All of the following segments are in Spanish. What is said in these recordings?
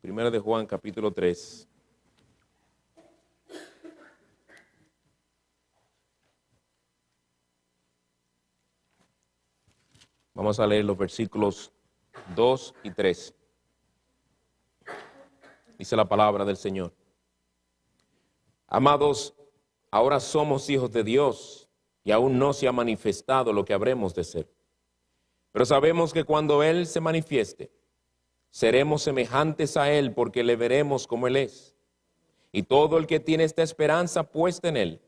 Primera de Juan, capítulo 3. Vamos a leer los versículos 2 y 3. Dice la palabra del Señor. Amados, ahora somos hijos de Dios y aún no se ha manifestado lo que habremos de ser. Pero sabemos que cuando Él se manifieste, seremos semejantes a Él porque le veremos como Él es. Y todo el que tiene esta esperanza puesta en Él,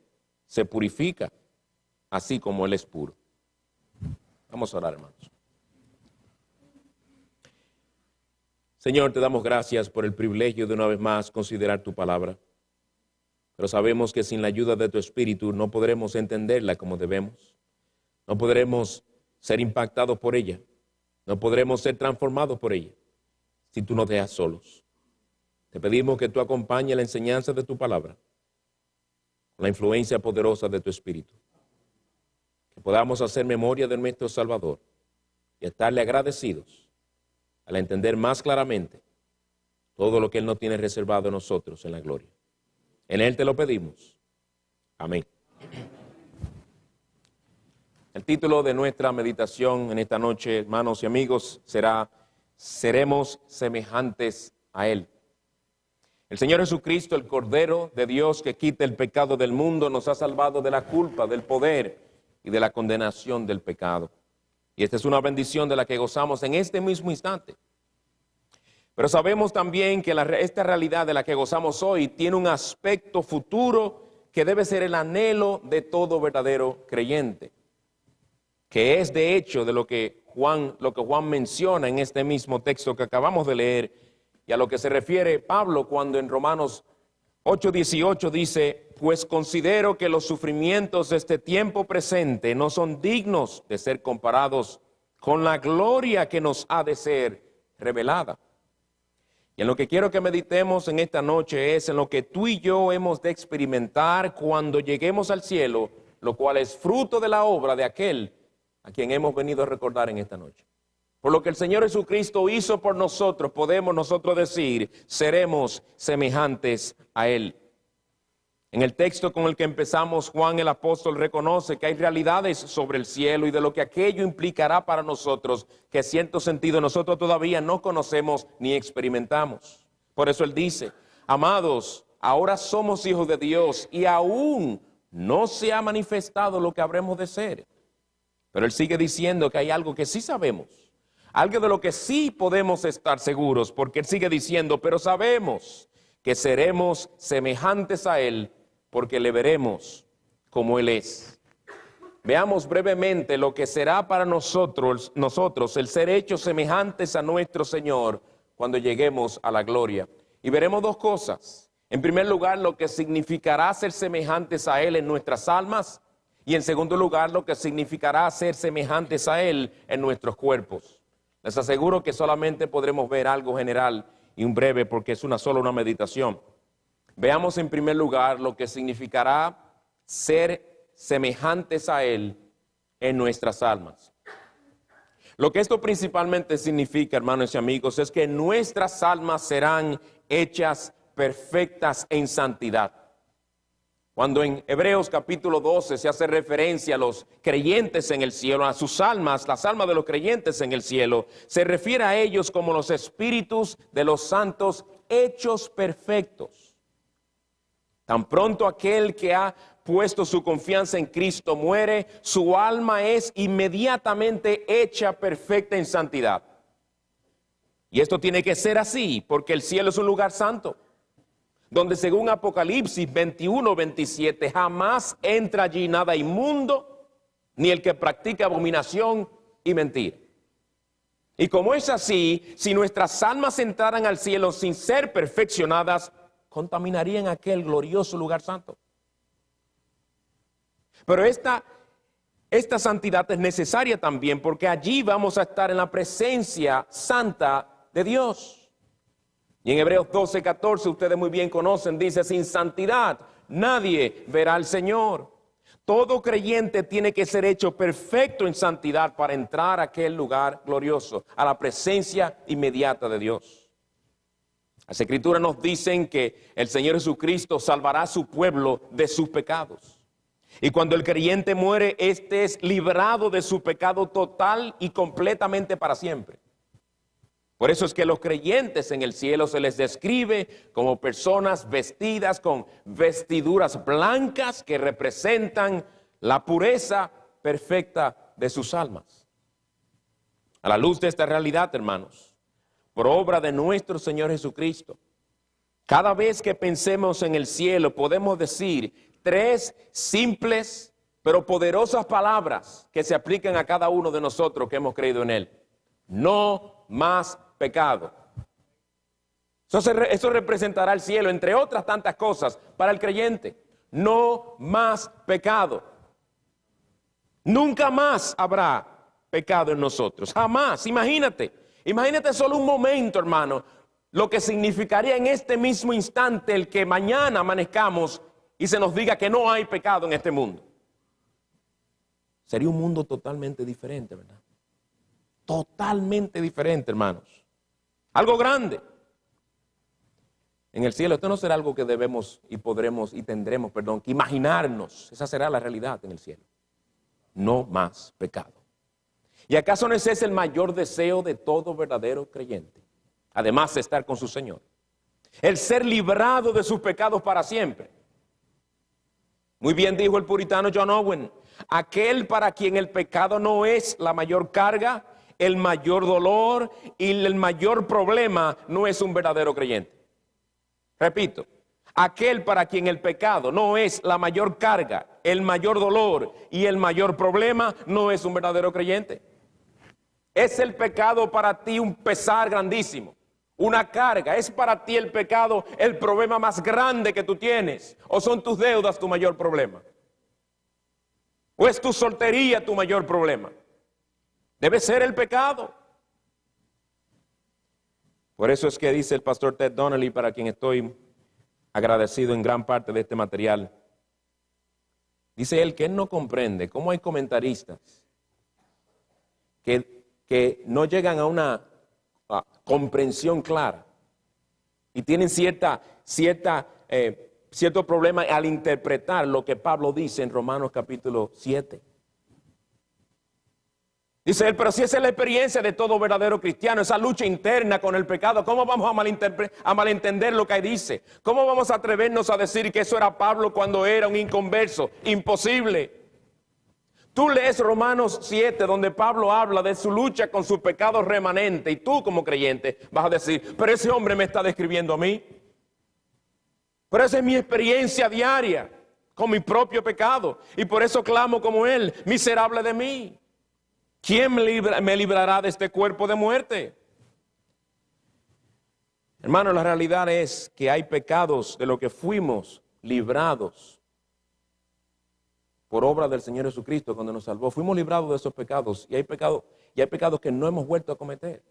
se purifica, así como Él es puro. Vamos a orar, hermanos. Señor, te damos gracias por el privilegio de una vez más considerar tu palabra. Pero sabemos que sin la ayuda de tu Espíritu no podremos entenderla como debemos. No podremos ser impactados por ella. No podremos ser transformados por ella si tú nos dejas solos. Te pedimos que tú acompañes la enseñanza de tu palabra con la influencia poderosa de tu Espíritu. Que podamos hacer memoria de nuestro Salvador y estarle agradecidos al entender más claramente todo lo que Él nos tiene reservado a nosotros en la gloria. En Él te lo pedimos. Amén. El título de nuestra meditación en esta noche, hermanos y amigos, será Seremos semejantes a Él. El Señor Jesucristo, el Cordero de Dios que quita el pecado del mundo, nos ha salvado de la culpa, del poder y de la condenación del pecado. Y esta es una bendición de la que gozamos en este mismo instante. Pero sabemos también que esta realidad de la que gozamos hoy tiene un aspecto futuro que debe ser el anhelo de todo verdadero creyente, que es de hecho de lo que Juan menciona en este mismo texto que acabamos de leer y a lo que se refiere Pablo cuando en Romanos 8:18 dice: pues considero que los sufrimientos de este tiempo presente no son dignos de ser comparados con la gloria que nos ha de ser revelada. Y en lo que quiero que meditemos en esta noche es en lo que tú y yo hemos de experimentar cuando lleguemos al cielo, lo cual es fruto de la obra de aquel a quien hemos venido a recordar en esta noche. Por lo que el Señor Jesucristo hizo por nosotros, podemos nosotros decir, seremos semejantes a Él. En el texto con el que empezamos, Juan el apóstol reconoce que hay realidades sobre el cielo y de lo que aquello implicará para nosotros, que en cierto sentido nosotros todavía no conocemos ni experimentamos. Por eso él dice, amados, ahora somos hijos de Dios y aún no se ha manifestado lo que habremos de ser. Pero él sigue diciendo que hay algo que sí sabemos, algo de lo que sí podemos estar seguros, porque él sigue diciendo, pero sabemos que seremos semejantes a Él, porque le veremos como Él es. Veamos brevemente lo que será para nosotros el ser hechos semejantes a nuestro Señor cuando lleguemos a la gloria. Y veremos dos cosas. En primer lugar, lo que significará ser semejantes a Él en nuestras almas. Y en segundo lugar, lo que significará ser semejantes a Él en nuestros cuerpos. Les aseguro que solamente podremos ver algo general y un breve porque es solo una meditación. Veamos en primer lugar lo que significará ser semejantes a Él en nuestras almas. Lo que esto principalmente significa, hermanos y amigos, es que nuestras almas serán hechas perfectas en santidad. Cuando en Hebreos capítulo 12 se hace referencia a los creyentes en el cielo, a sus almas, las almas de los creyentes en el cielo, se refiere a ellos como los espíritus de los santos hechos perfectos. Tan pronto aquel que ha puesto su confianza en Cristo muere, su alma es inmediatamente hecha perfecta en santidad. Y esto tiene que ser así, porque el cielo es un lugar santo, donde según Apocalipsis 21:27 jamás entra allí nada inmundo, ni el que practica abominación y mentira. Y como es así, si nuestras almas entraran al cielo sin ser perfeccionadas, contaminarían aquel glorioso lugar santo. Pero esta santidad es necesaria también porque allí vamos a estar en la presencia santa de Dios. Y en Hebreos 12:14 ustedes muy bien conocen, dice, sin santidad nadie verá al Señor. Todo creyente tiene que ser hecho perfecto en santidad para entrar a aquel lugar glorioso, a la presencia inmediata de Dios. Las Escrituras nos dicen que el Señor Jesucristo salvará a su pueblo de sus pecados. Y cuando el creyente muere, éste es librado de su pecado total y completamente para siempre. Por eso es que los creyentes en el cielo se les describe como personas vestidas con vestiduras blancas que representan la pureza perfecta de sus almas. A la luz de esta realidad, hermanos, por obra de nuestro Señor Jesucristo, cada vez que pensemos en el cielo podemos decir 3 simples pero poderosas palabras que se aplican a cada uno de nosotros que hemos creído en Él. No más pecado. Eso representará el cielo, entre otras tantas cosas, para el creyente. No más pecado. Nunca más habrá pecado en nosotros. Jamás. Imagínate solo un momento, hermano, lo que significaría en este mismo instante el que mañana amanezcamos y se nos diga que no hay pecado en este mundo. Sería un mundo totalmente diferente, ¿verdad? Totalmente diferente, hermanos. Algo grande. En el cielo, esto no será algo que debemos y podremos y tendremos, que imaginarnos. Esa será la realidad en el cielo. No más pecado. ¿Y acaso no ese es el mayor deseo de todo verdadero creyente? Además de estar con su Señor. El ser librado de sus pecados para siempre. Muy bien dijo el puritano John Owen, aquel para quien el pecado no es la mayor carga, el mayor dolor y el mayor problema no es un verdadero creyente. Repito, aquel para quien el pecado no es la mayor carga, el mayor dolor y el mayor problema no es un verdadero creyente. ¿Es el pecado para ti un pesar grandísimo? Una carga. ¿Es para ti el pecado el problema más grande que tú tienes? ¿O son tus deudas tu mayor problema? ¿O es tu soltería tu mayor problema? Debe ser el pecado. Por eso es que dice el pastor Ted Donnelly, para quien estoy agradecido en gran parte de este material. Dice él que él no comprende cómo hay comentaristas que no llegan a una comprensión clara y tienen cierto problema al interpretar lo que Pablo dice en Romanos capítulo 7. Dice él, pero si esa es la experiencia de todo verdadero cristiano, esa lucha interna con el pecado, ¿cómo vamos a malentender lo que ahí dice? ¿Cómo vamos a atrevernos a decir que eso era Pablo cuando era un inconverso? Imposible. Tú lees Romanos 7, donde Pablo habla de su lucha con su pecado remanente, y tú como creyente vas a decir, pero ese hombre me está describiendo a mí. Pero esa es mi experiencia diaria con mi propio pecado, y por eso clamo como él, miserable de mí. ¿Quién me librará de este cuerpo de muerte? Hermano, la realidad es que hay pecados de los que fuimos librados por obra del Señor Jesucristo cuando nos salvó. Fuimos librados de esos pecados y hay pecados que no hemos vuelto a cometer.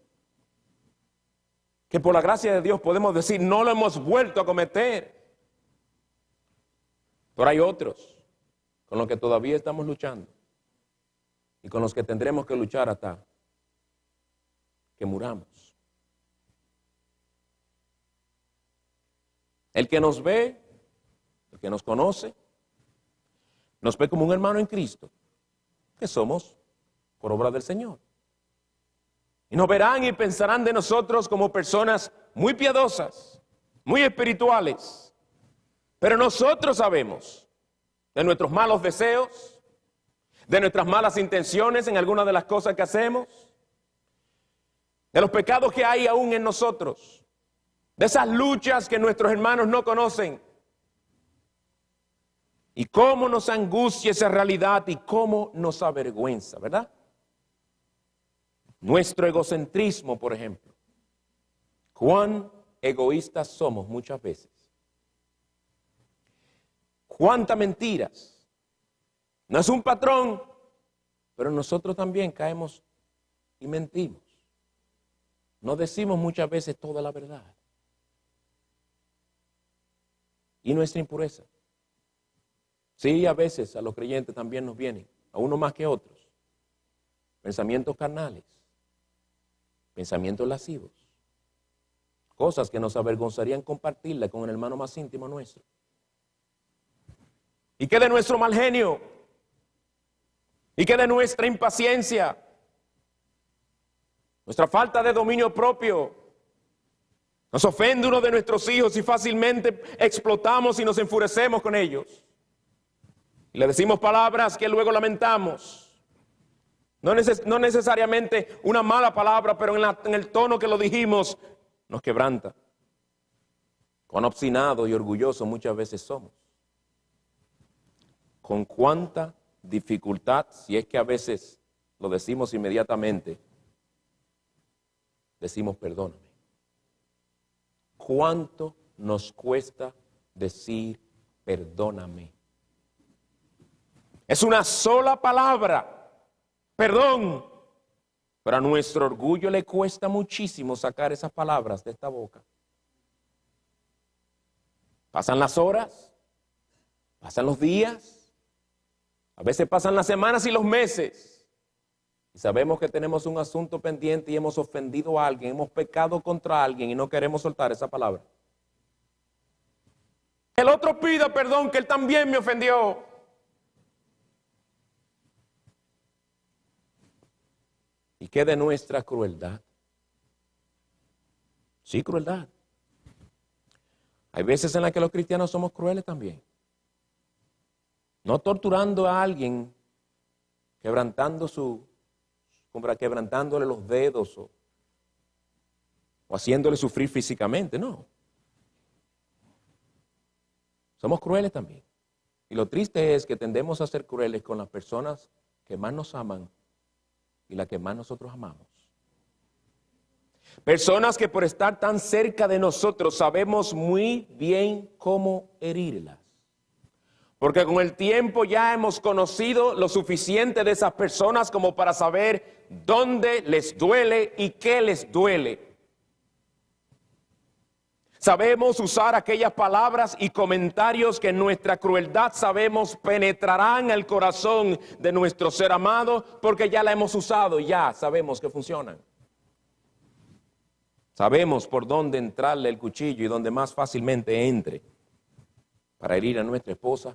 Que por la gracia de Dios podemos decir, no lo hemos vuelto a cometer. Pero hay otros con los que todavía estamos luchando y con los que tendremos que luchar hasta que muramos. El que nos ve, el que nos conoce, nos ve como un hermano en Cristo, que somos por obra del Señor. Y nos verán y pensarán de nosotros como personas muy piadosas, muy espirituales. Pero nosotros sabemos de nuestros malos deseos, de nuestras malas intenciones en algunas de las cosas que hacemos, de los pecados que hay aún en nosotros, de esas luchas que nuestros hermanos no conocen. Y cómo nos angustia esa realidad y cómo nos avergüenza, ¿verdad? Nuestro egocentrismo, por ejemplo. Cuán egoístas somos muchas veces. Cuántas mentiras. No es un patrón, pero nosotros también caemos y mentimos. No decimos muchas veces toda la verdad. Y nuestra impureza. Sí, a veces a los creyentes también nos vienen, a uno más que a otros, pensamientos carnales, pensamientos lascivos, Cosas que nos avergonzarían compartirlas con el hermano más íntimo nuestro. ¿Y qué de nuestro mal genio? ¿Y qué de nuestra impaciencia? Nuestra falta de dominio propio. Nos ofende uno de nuestros hijos y fácilmente explotamos y nos enfurecemos con ellos. Y le decimos palabras que luego lamentamos. No necesariamente una mala palabra, pero en el tono que lo dijimos nos quebranta. Cuán obstinados y orgullosos muchas veces somos. Con cuánta dificultad, si es que a veces lo decimos inmediatamente, decimos perdóname. ¿Cuánto nos cuesta decir perdóname? Es una sola palabra, perdón, pero a nuestro orgullo le cuesta muchísimo sacar esas palabras de esta boca. Pasan las horas, pasan los días, a veces pasan las semanas y los meses, y sabemos que tenemos un asunto pendiente y hemos ofendido a alguien, hemos pecado contra alguien y no queremos soltar esa palabra. El otro pida perdón, que él también me ofendió. ¿Y qué de nuestra crueldad? Sí, crueldad. Hay veces en las que los cristianos somos crueles también. No torturando a alguien, quebrantándole los dedos o haciéndole sufrir físicamente, no. Somos crueles también. Y lo triste es que tendemos a ser crueles con las personas que más nos aman y las que más nosotros amamos. Personas que por estar tan cerca de nosotros sabemos muy bien cómo herirlas. Porque con el tiempo ya hemos conocido lo suficiente de esas personas como para saber dónde les duele y qué les duele. Sabemos usar aquellas palabras y comentarios que en nuestra crueldad sabemos penetrarán el corazón de nuestro ser amado, porque ya la hemos usado y ya sabemos que funcionan. Sabemos por dónde entrarle el cuchillo y dónde más fácilmente entre para herir a nuestra esposa,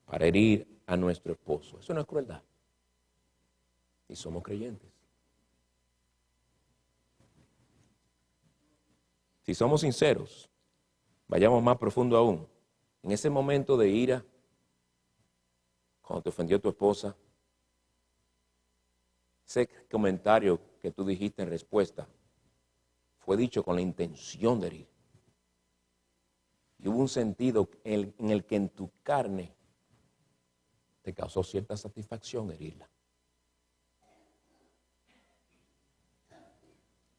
para herir a nuestro esposo. Eso no es crueldad. Y somos creyentes. Si somos sinceros, vayamos más profundo aún. En ese momento de ira, cuando te ofendió tu esposa, ese comentario que tú dijiste en respuesta fue dicho con la intención de herir. Y hubo un sentido en el que en tu carne te causó cierta satisfacción herirla.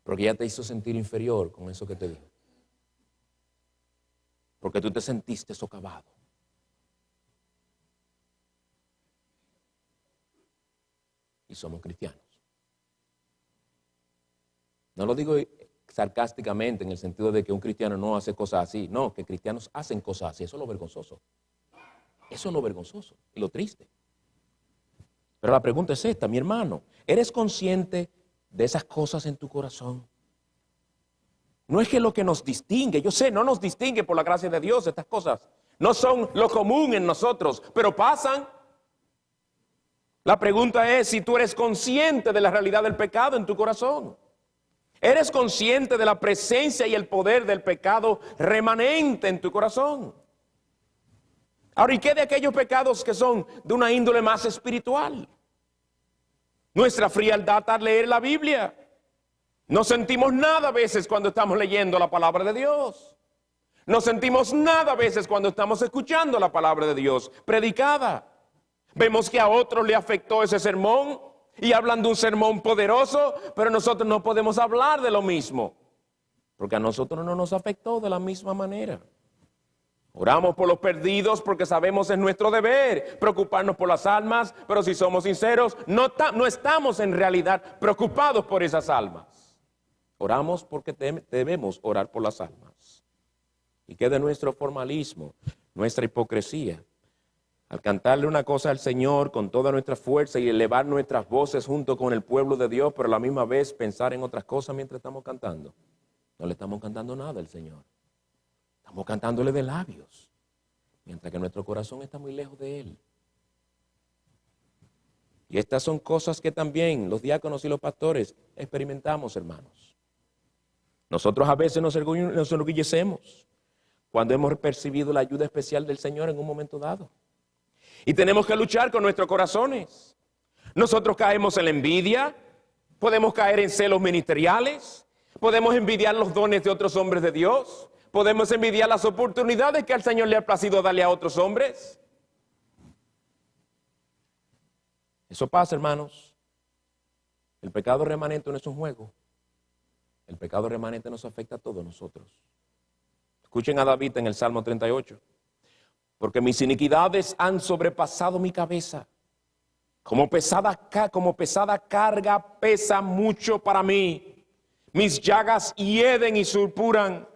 Porque ella te hizo sentir inferior con eso que te dijo. Porque tú te sentiste socavado. Y somos cristianos. No lo digo sarcásticamente en el sentido de que un cristiano no hace cosas así. No, que cristianos hacen cosas así. Eso es lo vergonzoso. Eso es lo vergonzoso y lo triste. Pero la pregunta es esta, mi hermano. ¿Eres consciente de esas cosas en tu corazón? No es que lo que nos distingue, yo sé, no nos distingue por la gracia de Dios estas cosas. No son lo común en nosotros, pero pasan. La pregunta es si tú eres consciente de la realidad del pecado en tu corazón. ¿Eres consciente de la presencia y el poder del pecado remanente en tu corazón? Ahora, ¿y qué de aquellos pecados que son de una índole más espiritual? Nuestra frialdad al leer la Biblia. No sentimos nada a veces cuando estamos leyendo la palabra de Dios. No sentimos nada a veces cuando estamos escuchando la palabra de Dios predicada. Vemos que a otros le afectó ese sermón y hablan de un sermón poderoso, pero nosotros no podemos hablar de lo mismo, porque a nosotros no nos afectó de la misma manera. Oramos por los perdidos porque sabemos es nuestro deber preocuparnos por las almas, pero si somos sinceros, no estamos en realidad preocupados por esas almas. Oramos porque debemos orar por las almas. ¿Y qué de nuestro formalismo, nuestra hipocresía? Al cantarle una cosa al Señor con toda nuestra fuerza y elevar nuestras voces junto con el pueblo de Dios, pero a la misma vez pensar en otras cosas mientras estamos cantando. no le estamos cantando nada al Señor. Estamos cantándole de labios, mientras que nuestro corazón está muy lejos de Él. Y estas son cosas que también los diáconos y los pastores experimentamos, hermanos. Nosotros a veces nos enorgullecemos cuando hemos percibido la ayuda especial del Señor en un momento dado. Y tenemos que luchar con nuestros corazones. Nosotros caemos en la envidia, podemos caer en celos ministeriales, podemos envidiar los dones de otros hombres de Dios, podemos envidiar las oportunidades que al Señor le ha placido darle a otros hombres. Eso pasa, hermanos. El pecado remanente no es un juego. El pecado remanente nos afecta a todos nosotros. Escuchen a David en el Salmo 38. Porque mis iniquidades han sobrepasado mi cabeza. Como pesada carga pesa mucho para mí. Mis llagas hieden y supuran.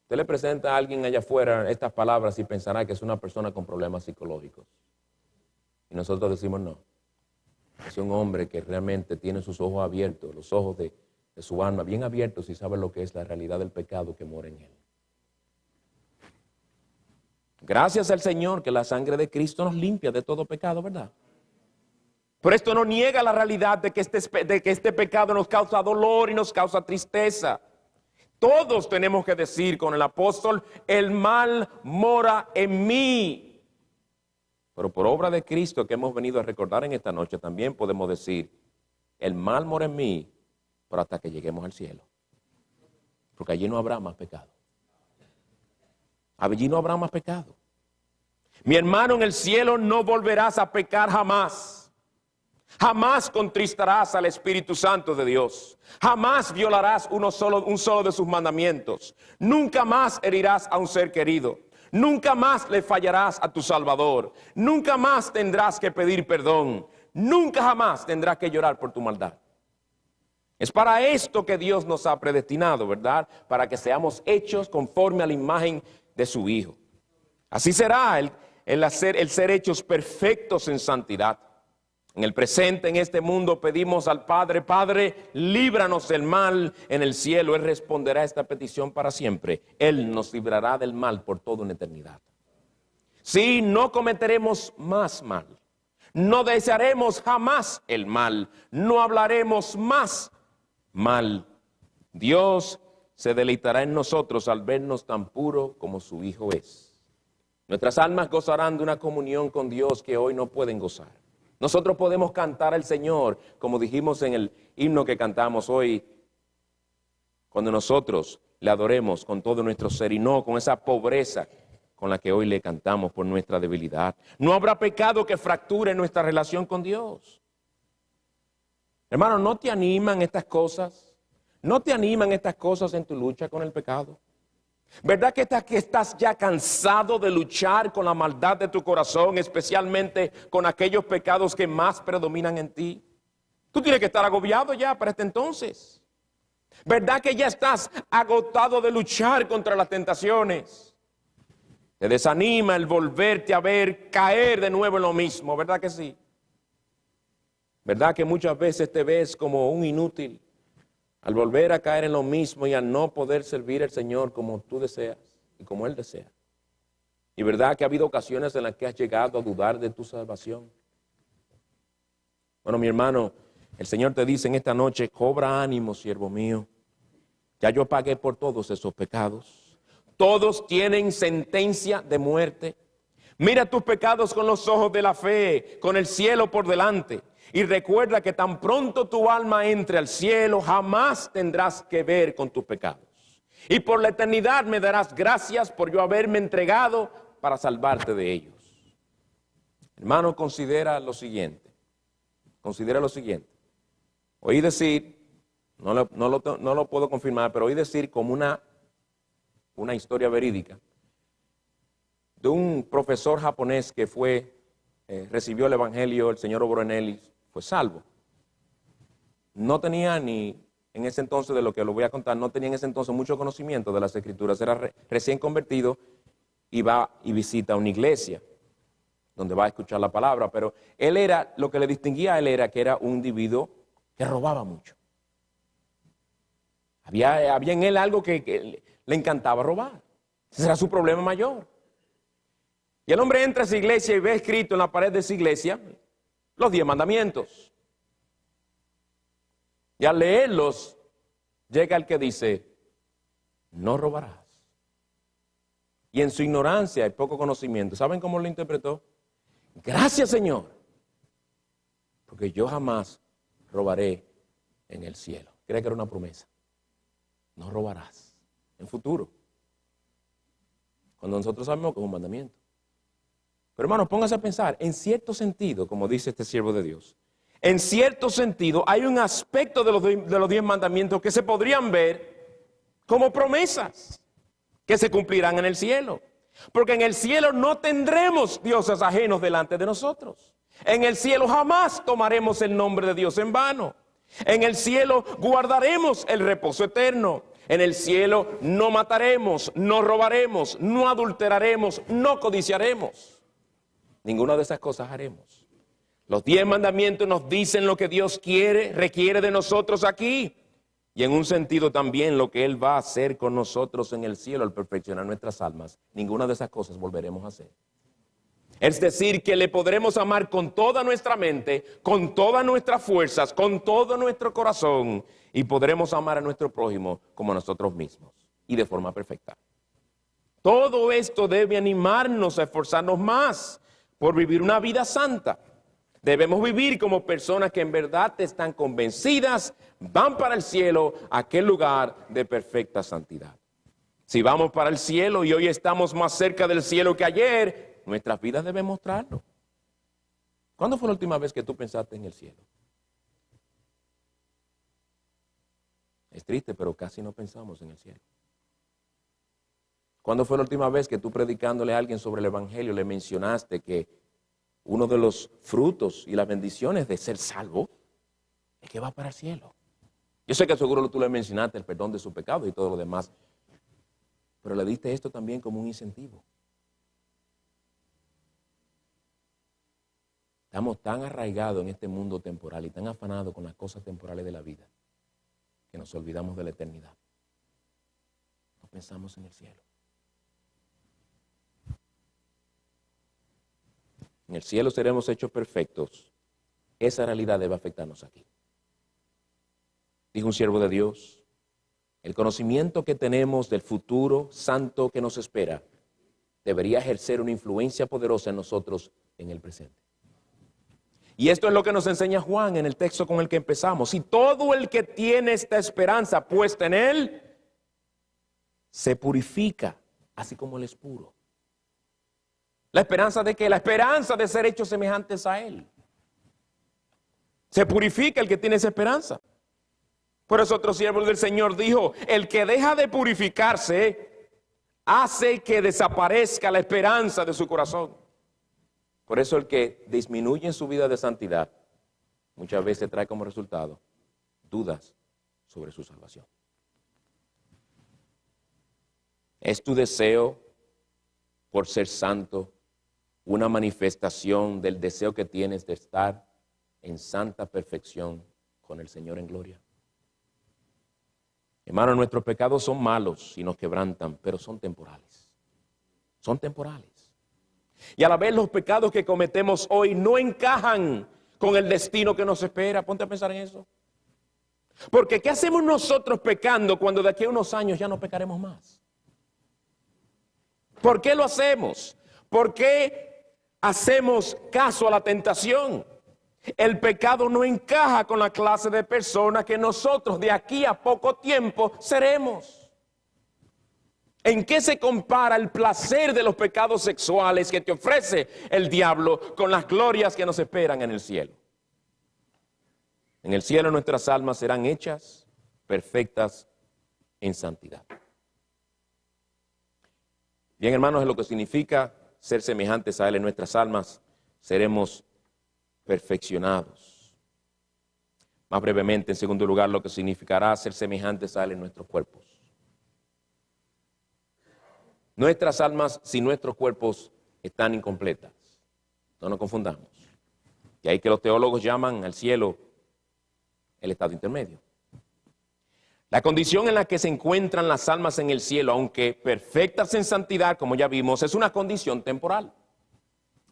Usted le presenta a alguien allá afuera estas palabras y pensará que es una persona con problemas psicológicos. Y nosotros decimos no. Es un hombre que realmente tiene sus ojos abiertos, los ojos de su alma bien abiertos y sabe lo que es la realidad del pecado que mora en él. Gracias al Señor que la sangre de Cristo nos limpia de todo pecado, ¿verdad? Pero esto no niega la realidad de que este pecado nos causa dolor y nos causa tristeza. Todos tenemos que decir con el apóstol, el mal mora en mí. Pero por obra de Cristo que hemos venido a recordar en esta noche, también podemos decir, el mal mora en mí, pero hasta que lleguemos al cielo. Porque allí no habrá más pecado. Allí no habrá más pecado. Mi hermano, en el cielo no volverás a pecar jamás. Jamás contristarás al Espíritu Santo de Dios. Jamás violarás un solo de sus mandamientos. Nunca más herirás a un ser querido. Nunca más le fallarás a tu Salvador. Nunca más tendrás que pedir perdón. Nunca jamás tendrás que llorar por tu maldad. Es para esto que Dios nos ha predestinado, ¿verdad? Para que seamos hechos conforme a la imagen de su Hijo. Así será el ser hechos perfectos en santidad. En el presente, en este mundo, pedimos al Padre, Padre, líbranos del mal en el cielo. Él responderá a esta petición para siempre. Él nos librará del mal por toda una eternidad. Sí, no cometeremos más mal. No desearemos jamás el mal. No hablaremos más mal. Dios se deleitará en nosotros al vernos tan puro como su Hijo es. Nuestras almas gozarán de una comunión con Dios que hoy no pueden gozar. Nosotros podemos cantar al Señor, como dijimos en el himno que cantamos hoy, cuando nosotros le adoremos con todo nuestro ser y no con esa pobreza con la que hoy le cantamos por nuestra debilidad. No habrá pecado que fracture nuestra relación con Dios. Hermano, ¿no te animan estas cosas? ¿No te animan estas cosas en tu lucha con el pecado? ¿Verdad que estás ya cansado de luchar con la maldad de tu corazón, especialmente con aquellos pecados que más predominan en ti? Tú tienes que estar agobiado ya para este entonces. ¿Verdad que ya estás agotado de luchar contra las tentaciones? Te desanima el volverte a ver caer de nuevo en lo mismo, ¿verdad que sí? ¿Verdad que muchas veces te ves como un inútil al volver a caer en lo mismo y a no poder servir al Señor como tú deseas y como Él desea? Y verdad que ha habido ocasiones en las que has llegado a dudar de tu salvación. Bueno, mi hermano, el Señor te dice en esta noche, cobra ánimo, siervo mío. Ya yo pagué por todos esos pecados. Todos tienen sentencia de muerte. Mira tus pecados con los ojos de la fe, con el cielo por delante. Y recuerda que tan pronto tu alma entre al cielo, jamás tendrás que ver con tus pecados. Y por la eternidad me darás gracias por yo haberme entregado para salvarte de ellos. Hermano, considera lo siguiente. Considera lo siguiente. Oí decir, no lo puedo confirmar, pero oí decir como una historia verídica de un profesor japonés que recibió el evangelio, el señor obró en él y fue salvo. No tenía en ese entonces, de lo que lo voy a contar, no tenía en ese entonces mucho conocimiento de las Escrituras. Era recién convertido y va y visita una iglesia donde va a escuchar la palabra. Pero lo que le distinguía a él era que era un individuo que robaba mucho. Había en él algo que le encantaba robar. Ese era su problema mayor. Y el hombre entra a esa iglesia y ve escrito en la pared de esa iglesia los 10 mandamientos. Y al leerlos, llega el que dice, no robarás. Y en su ignorancia y poco conocimiento, ¿saben cómo lo interpretó? Gracias, Señor, porque yo jamás robaré en el cielo. Cree que era una promesa. No robarás en futuro. Cuando nosotros sabemos que es un mandamiento. Pero hermanos, póngase a pensar, en cierto sentido, como dice este siervo de Dios, en cierto sentido hay un aspecto de los 10 mandamientos que se podrían ver como promesas que se cumplirán en el cielo. Porque en el cielo no tendremos dioses ajenos delante de nosotros. En el cielo jamás tomaremos el nombre de Dios en vano. En el cielo guardaremos el reposo eterno. En el cielo no mataremos, no robaremos, no adulteraremos, no codiciaremos. Ninguna de esas cosas haremos. Los 10 mandamientos nos dicen lo que Dios quiere, requiere de nosotros aquí. Y en un sentido también lo que Él va a hacer con nosotros en el cielo al perfeccionar nuestras almas. Ninguna de esas cosas volveremos a hacer. Es decir, que le podremos amar con toda nuestra mente, con todas nuestras fuerzas, con todo nuestro corazón. Y podremos amar a nuestro prójimo como a nosotros mismos. Y de forma perfecta. Todo esto debe animarnos a esforzarnos más por vivir una vida santa. Debemos vivir como personas que en verdad están convencidas, van para el cielo, aquel lugar de perfecta santidad. Si vamos para el cielo y hoy estamos más cerca del cielo que ayer, nuestras vidas deben mostrarlo. ¿Cuándo fue la última vez que tú pensaste en el cielo? Es triste, pero casi no pensamos en el cielo. ¿Cuándo fue la última vez que tú predicándole a alguien sobre el evangelio le mencionaste que uno de los frutos y las bendiciones de ser salvo es que va para el cielo? Yo sé que seguro tú le mencionaste el perdón de sus pecados y todo lo demás, pero le diste esto también como un incentivo. Estamos tan arraigados en este mundo temporal y tan afanados con las cosas temporales de la vida que nos olvidamos de la eternidad. No pensamos en el cielo. En el cielo seremos hechos perfectos. Esa realidad debe afectarnos aquí. Dijo un siervo de Dios, el conocimiento que tenemos del futuro santo que nos espera debería ejercer una influencia poderosa en nosotros en el presente. Y esto es lo que nos enseña Juan en el texto con el que empezamos. Y todo el que tiene esta esperanza puesta en él, se purifica, así como él es puro. ¿La esperanza de qué? La esperanza de ser hechos semejantes a él. Se purifica el que tiene esa esperanza. Por eso otro siervo del Señor dijo, el que deja de purificarse hace que desaparezca la esperanza de su corazón. Por eso el que disminuye en su vida de santidad muchas veces trae como resultado dudas sobre su salvación. ¿Es tu deseo por ser santo una manifestación del deseo que tienes de estar en santa perfección con el Señor en gloria? Hermano, nuestros pecados son malos y nos quebrantan, pero son temporales. Son temporales. Y a la vez los pecados que cometemos hoy no encajan con el destino que nos espera. Ponte a pensar en eso. Porque ¿qué hacemos nosotros pecando cuando de aquí a unos años ya no pecaremos más? ¿Por qué lo hacemos? ¿Por qué hacemos caso a la tentación? El pecado no encaja con la clase de personas que nosotros de aquí a poco tiempo seremos. ¿En qué se compara el placer de los pecados sexuales que te ofrece el diablo con las glorias que nos esperan en el cielo? En el cielo nuestras almas serán hechas perfectas en santidad. Bien, hermanos, es lo que significa ser semejantes a Él en nuestras almas. Seremos perfeccionados. Más brevemente, en segundo lugar, lo que significará ser semejantes a Él en nuestros cuerpos. Nuestras almas sin nuestros cuerpos están incompletas. No nos confundamos. Y ahí que los teólogos llaman al cielo el estado intermedio. La condición en la que se encuentran las almas en el cielo, aunque perfectas en santidad, como ya vimos, es una condición temporal.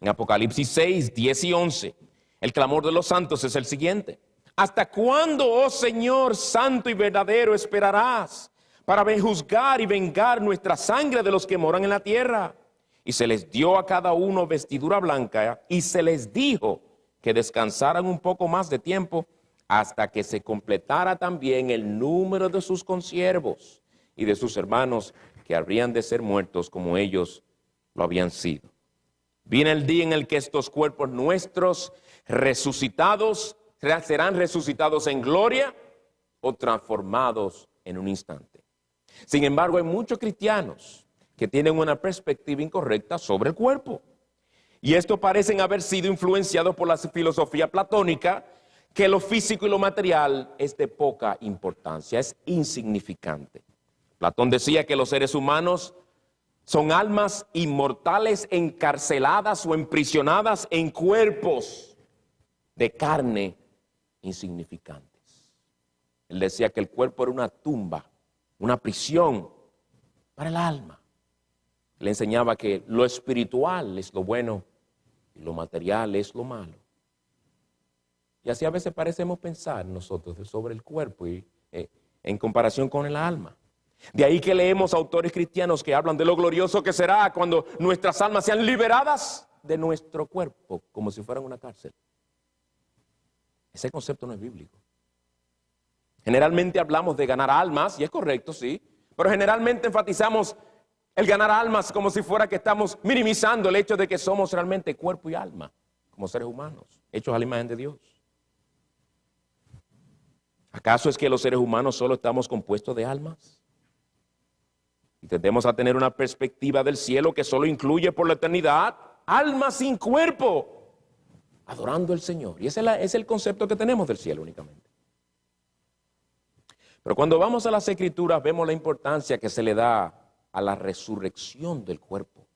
En Apocalipsis 6, 10 y 11, el clamor de los santos es el siguiente: ¿hasta cuándo, oh Señor, santo y verdadero, esperarás para juzgar y vengar nuestra sangre de los que moran en la tierra? Y se les dio a cada uno vestidura blanca, y se les dijo que descansaran un poco más de tiempo, hasta que se completara también el número de sus consiervos y de sus hermanos, que habrían de ser muertos como ellos lo habían sido. Viene el día en el que estos cuerpos nuestros resucitados serán resucitados en gloria o transformados en un instante. Sin embargo, hay muchos cristianos que tienen una perspectiva incorrecta sobre el cuerpo. Y esto parecen haber sido influenciados por la filosofía platónica, que lo físico y lo material es de poca importancia, es insignificante. Platón decía que los seres humanos son almas inmortales encarceladas o emprisionadas en cuerpos de carne insignificantes. Él decía que el cuerpo era una tumba, una prisión para el alma. Le enseñaba que lo espiritual es lo bueno y lo material es lo malo. Y así a veces parecemos pensar nosotros sobre el cuerpo y en comparación con el alma. De ahí que leemos autores cristianos que hablan de lo glorioso que será cuando nuestras almas sean liberadas de nuestro cuerpo, como si fueran una cárcel. Ese concepto no es bíblico. Generalmente hablamos de ganar almas, y es correcto, sí, pero generalmente enfatizamos el ganar almas como si fuera que estamos minimizando el hecho de que somos realmente cuerpo y alma, como seres humanos, hechos a la imagen de Dios. ¿Acaso es que los seres humanos solo estamos compuestos de almas? Y tendemos a tener una perspectiva del cielo que solo incluye por la eternidad almas sin cuerpo, adorando al Señor. Y ese es el concepto que tenemos del cielo únicamente. Pero cuando vamos a las Escrituras vemos la importancia que se le da a la resurrección del cuerpo.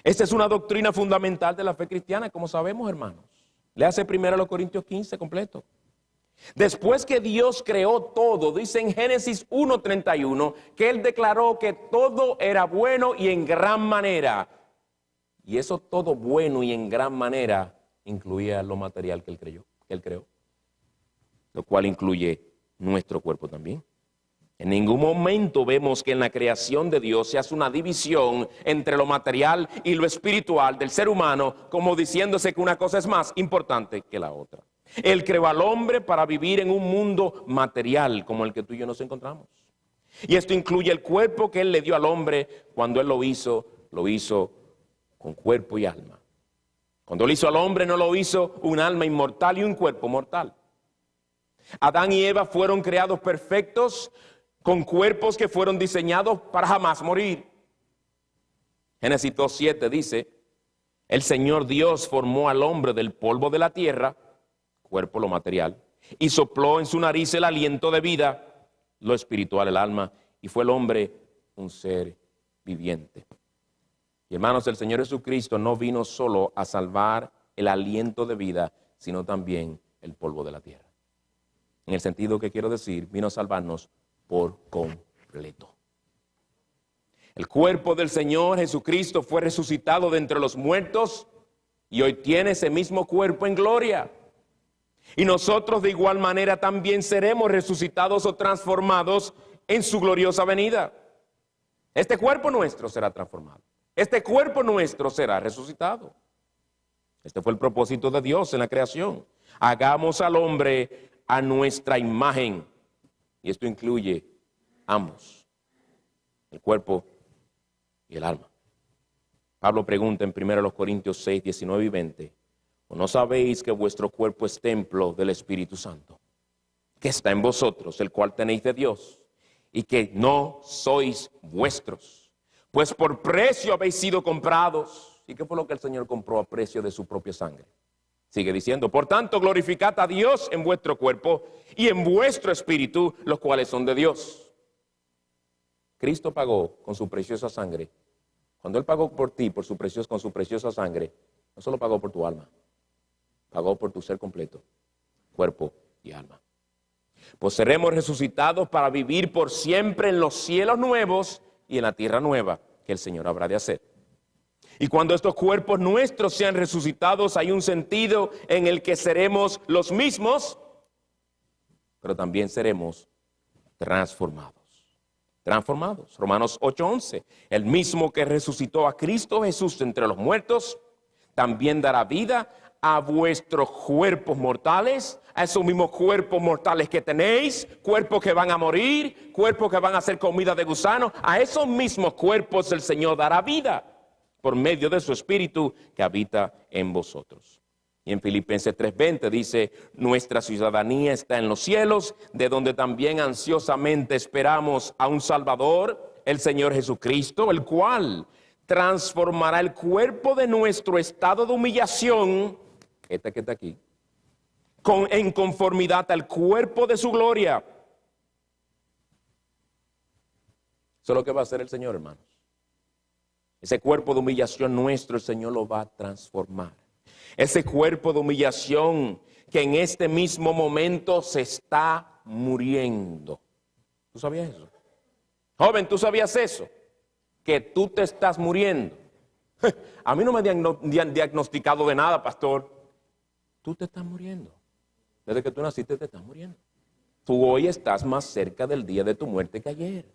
Esta es una doctrina fundamental de la fe cristiana, como sabemos, hermanos. Léase primero a los Corintios 15 completo. Después que Dios creó todo, dice en Génesis 1:31, que Él declaró que todo era bueno y en gran manera. Y eso todo bueno y en gran manera incluía lo material que Él creó, lo cual incluye nuestro cuerpo también. En ningún momento vemos que en la creación de Dios se hace una división entre lo material y lo espiritual del ser humano, como diciéndose que una cosa es más importante que la otra. Él creó al hombre para vivir en un mundo material como el que tú y yo nos encontramos. Y esto incluye el cuerpo que Él le dio al hombre. Cuando Él lo hizo con cuerpo y alma. Cuando Él hizo al hombre, no lo hizo un alma inmortal y un cuerpo mortal. Adán y Eva fueron creados perfectos, con cuerpos que fueron diseñados para jamás morir. Génesis 2:7 dice: el Señor Dios formó al hombre del polvo de la tierra, cuerpo lo material, y sopló en su nariz el aliento de vida, lo espiritual, el alma, y fue el hombre un ser viviente. Y hermanos, el Señor Jesucristo no vino solo a salvar el aliento de vida, sino también el polvo de la tierra. En el sentido que quiero decir, vino a salvarnos por completo. El cuerpo del Señor Jesucristo fue resucitado de entre los muertos y hoy tiene ese mismo cuerpo en gloria. Y nosotros de igual manera también seremos resucitados o transformados en su gloriosa venida. Este cuerpo nuestro será transformado. Este cuerpo nuestro será resucitado. Este fue el propósito de Dios en la creación. Hagamos al hombre a nuestra imagen. Y esto incluye ambos, el cuerpo y el alma. Pablo pregunta en 1 Corintios 6, 19 y 20, ¿o no sabéis que vuestro cuerpo es templo del Espíritu Santo, que está en vosotros, el cual tenéis de Dios, y que no sois vuestros? Pues por precio habéis sido comprados. ¿Y qué fue lo que el Señor compró a precio de su propia sangre? Sigue diciendo, por tanto, glorificad a Dios en vuestro cuerpo y en vuestro espíritu, los cuales son de Dios. Cristo pagó con su preciosa sangre. Cuando Él pagó por ti, con su preciosa sangre, no solo pagó por tu alma, pagó por tu ser completo, cuerpo y alma. Pues seremos resucitados para vivir por siempre en los cielos nuevos y en la tierra nueva que el Señor habrá de hacer. Y cuando estos cuerpos nuestros sean resucitados, hay un sentido en el que seremos los mismos, pero también seremos transformados. Transformados. Romanos 8:11. El mismo que resucitó a Cristo Jesús entre los muertos, también dará vida a vuestros cuerpos mortales, a esos mismos cuerpos mortales que tenéis, cuerpos que van a morir, cuerpos que van a ser comida de gusanos, a esos mismos cuerpos el Señor dará vida por medio de su Espíritu que habita en vosotros. Y en Filipenses 3:20 dice, nuestra ciudadanía está en los cielos, de donde también ansiosamente esperamos a un Salvador, el Señor Jesucristo, el cual transformará el cuerpo de nuestro estado de humillación, este que está aquí, en conformidad al cuerpo de su gloria. Eso es lo que va a hacer el Señor, hermanos. Ese cuerpo de humillación nuestro, el Señor lo va a transformar. Ese cuerpo de humillación que en este mismo momento se está muriendo. ¿Tú sabías eso? Joven, ¿tú sabías eso? Que tú te estás muriendo. A mí no me han diagnosticado de nada, pastor. Tú te estás muriendo. Desde que tú naciste te estás muriendo. Tú hoy estás más cerca del día de tu muerte que ayer.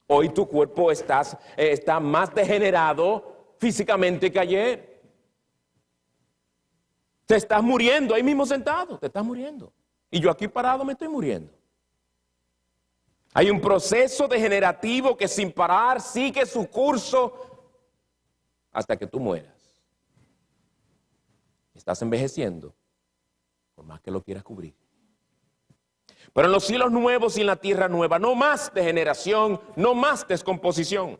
Hoy tu cuerpo está más degenerado físicamente que ayer. Te estás muriendo ahí mismo sentado, te estás muriendo. Y yo aquí parado me estoy muriendo. Hay un proceso degenerativo que sin parar sigue su curso hasta que tú mueras. Estás envejeciendo, por más que lo quieras cubrir. Pero en los cielos nuevos y en la tierra nueva, no más degeneración, no más descomposición.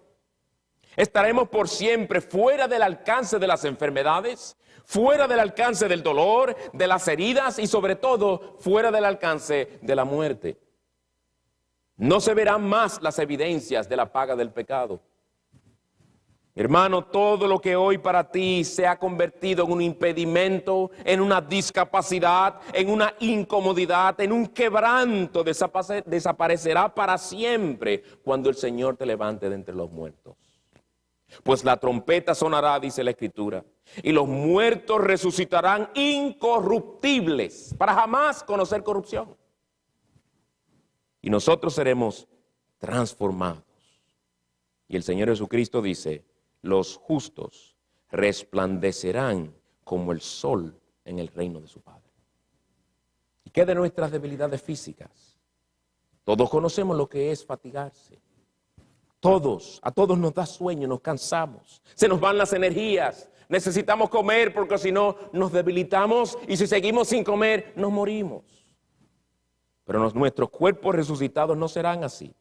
Estaremos por siempre fuera del alcance de las enfermedades, fuera del alcance del dolor, de las heridas y sobre todo fuera del alcance de la muerte. No se verán más las evidencias de la paga del pecado. Hermano, todo lo que hoy para ti se ha convertido en un impedimento, en una discapacidad, en una incomodidad, en un quebranto, desaparecerá para siempre cuando el Señor te levante de entre los muertos. Pues la trompeta sonará, dice la Escritura, y los muertos resucitarán incorruptibles para jamás conocer corrupción. Y nosotros seremos transformados. Y el Señor Jesucristo dice, los justos resplandecerán como el sol en el reino de su Padre. ¿Y qué de nuestras debilidades físicas? Todos conocemos lo que es fatigarse. A todos nos da sueño, nos cansamos, se nos van las energías, necesitamos comer porque si no nos debilitamos y si seguimos sin comer nos morimos. Pero nuestros cuerpos resucitados no serán así.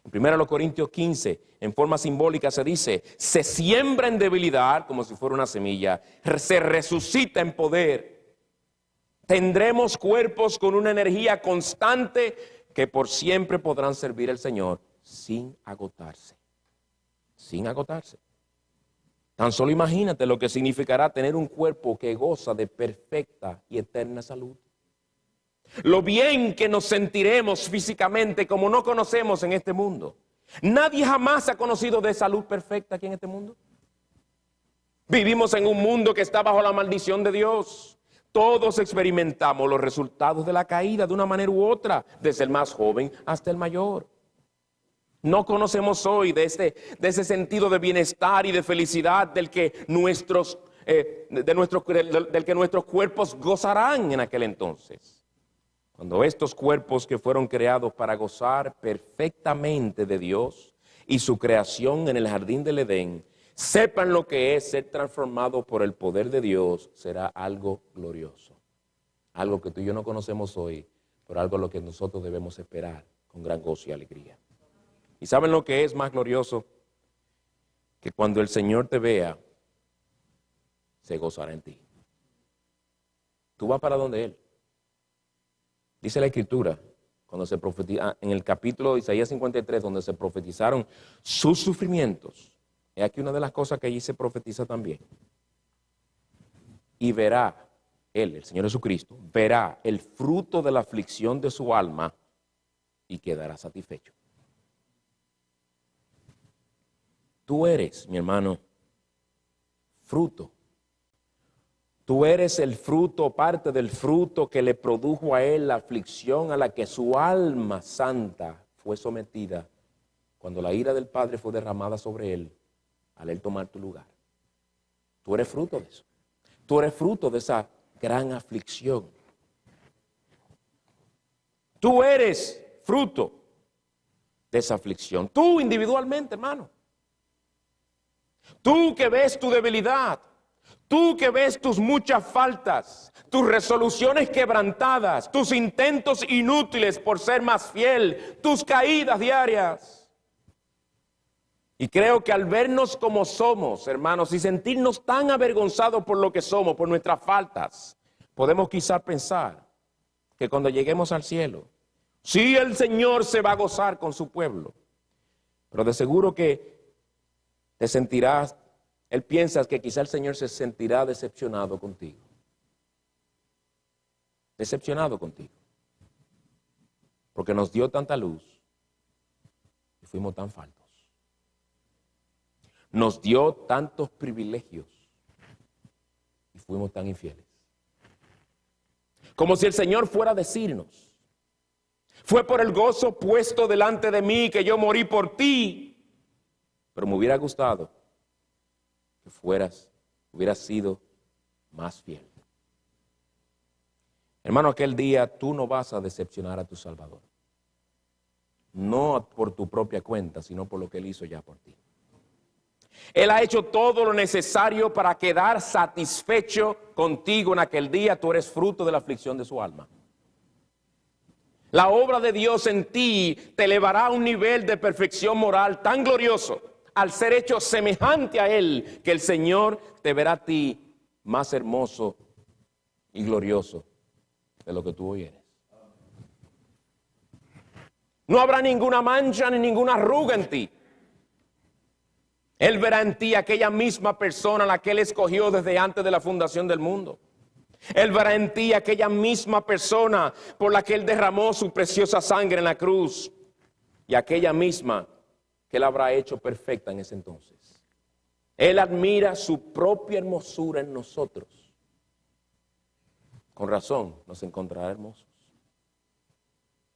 En 1 Corintios 15, en forma simbólica se dice, se siembra en debilidad como si fuera una semilla, se resucita en poder. Tendremos cuerpos con una energía constante que por siempre podrán servir al Señor. Sin agotarse, sin agotarse. Tan solo imagínate lo que significará tener un cuerpo que goza de perfecta y eterna salud. Lo bien que nos sentiremos físicamente como no conocemos en este mundo. Nadie jamás ha conocido de salud perfecta aquí en este mundo. Vivimos en un mundo que está bajo la maldición de Dios. Todos experimentamos los resultados de la caída de una manera u otra, desde el más joven hasta el mayor. No conocemos hoy de ese sentido de bienestar y de felicidad del que nuestros cuerpos gozarán en aquel entonces. Cuando estos cuerpos que fueron creados para gozar perfectamente de Dios y su creación en el jardín del Edén, sepan lo que es ser transformado por el poder de Dios, será algo glorioso. Algo que tú y yo no conocemos hoy, pero algo a lo que nosotros debemos esperar con gran gozo y alegría. ¿Y saben lo que es más glorioso? Que cuando el Señor te vea, se gozará en ti. Tú vas para donde Él. Dice la Escritura, cuando se profetiza, en el capítulo de Isaías 53, donde se profetizaron sus sufrimientos. Es aquí una de las cosas que allí se profetiza también. Y verá Él, el Señor Jesucristo, verá el fruto de la aflicción de su alma y quedará satisfecho. Tú eres, mi hermano, fruto. Tú eres el fruto, parte del fruto que le produjo a él la aflicción a la que su alma santa fue sometida cuando la ira del Padre fue derramada sobre él al él tomar tu lugar. Tú eres fruto de eso. Tú eres fruto de esa gran aflicción. Tú eres fruto de esa aflicción. Tú individualmente, hermano. Tú que ves tu debilidad. Tú que ves tus muchas faltas, tus resoluciones quebrantadas, tus intentos inútiles por ser más fiel, tus caídas diarias. Y creo que al vernos como somos, hermanos, y sentirnos tan avergonzados por lo que somos, por nuestras faltas, podemos quizás pensar que cuando lleguemos al cielo, sí, el Señor se va a gozar con su pueblo, pero de seguro que te sentirás. Él piensa que quizá el Señor se sentirá decepcionado contigo. Decepcionado contigo. Porque nos dio tanta luz y fuimos tan faltos. Nos dio tantos privilegios y fuimos tan infieles. Como si el Señor fuera a decirnos: fue por el gozo puesto delante de mí que yo morí por ti, pero me hubiera gustado que hubieras sido más fiel. Hermano, aquel día tú no vas a decepcionar a tu Salvador. No por tu propia cuenta, sino por lo que Él hizo ya por ti. Él ha hecho todo lo necesario para quedar satisfecho contigo en aquel día. Tú eres fruto de la aflicción de su alma. La obra de Dios en ti te elevará a un nivel de perfección moral tan glorioso, al ser hecho semejante a Él, que el Señor te verá a ti más hermoso y glorioso de lo que tú hoy eres. No habrá ninguna mancha ni ninguna arruga en ti. Él verá en ti aquella misma persona a la que Él escogió desde antes de la fundación del mundo. Él verá en ti aquella misma persona por la que Él derramó su preciosa sangre en la cruz, y aquella misma que Él habrá hecho perfecta en ese entonces. Él admira su propia hermosura en nosotros. Con razón nos encontrará hermosos.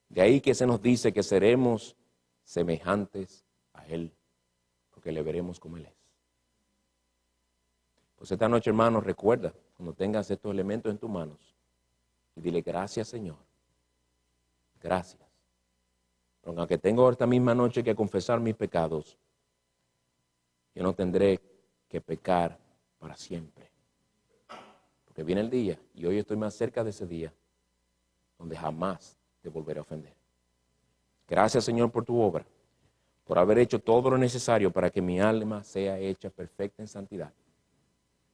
De ahí que se nos dice que seremos semejantes a Él, porque le veremos como Él es. Pues esta noche, hermano, recuerda, cuando tengas estos elementos en tus manos, y dile: gracias, Señor. Gracias. Pero aunque tengo esta misma noche que confesar mis pecados, yo no tendré que pecar para siempre. Porque viene el día, y hoy estoy más cerca de ese día, donde jamás te volveré a ofender. Gracias, Señor, por tu obra, por haber hecho todo lo necesario para que mi alma sea hecha perfecta en santidad,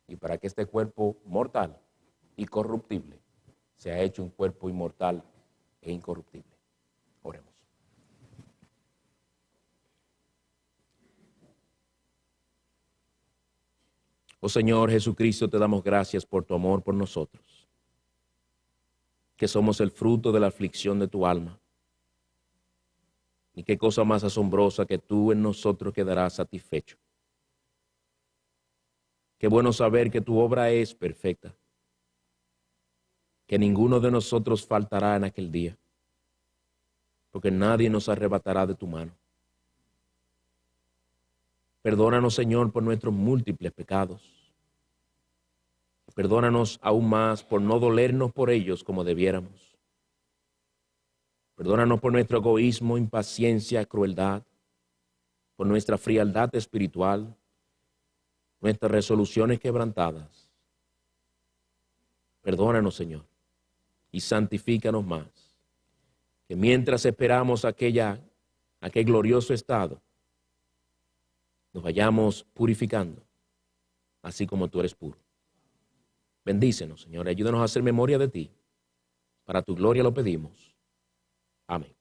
y para que este cuerpo mortal y corruptible sea hecho un cuerpo inmortal e incorruptible. Oremos. Oh Señor Jesucristo, te damos gracias por tu amor por nosotros, que somos el fruto de la aflicción de tu alma. Y qué cosa más asombrosa que tú en nosotros quedarás satisfecho. Qué bueno saber que tu obra es perfecta, que ninguno de nosotros faltará en aquel día, porque nadie nos arrebatará de tu mano. Perdónanos, Señor, por nuestros múltiples pecados. Perdónanos aún más por no dolernos por ellos como debiéramos. Perdónanos por nuestro egoísmo, impaciencia, crueldad, por nuestra frialdad espiritual, nuestras resoluciones quebrantadas. Perdónanos, Señor, y santifícanos más, que mientras esperamos aquel glorioso estado, nos vayamos purificando, así como tú eres puro. Bendícenos, Señor, ayúdanos a hacer memoria de ti. Para tu gloria lo pedimos. Amén.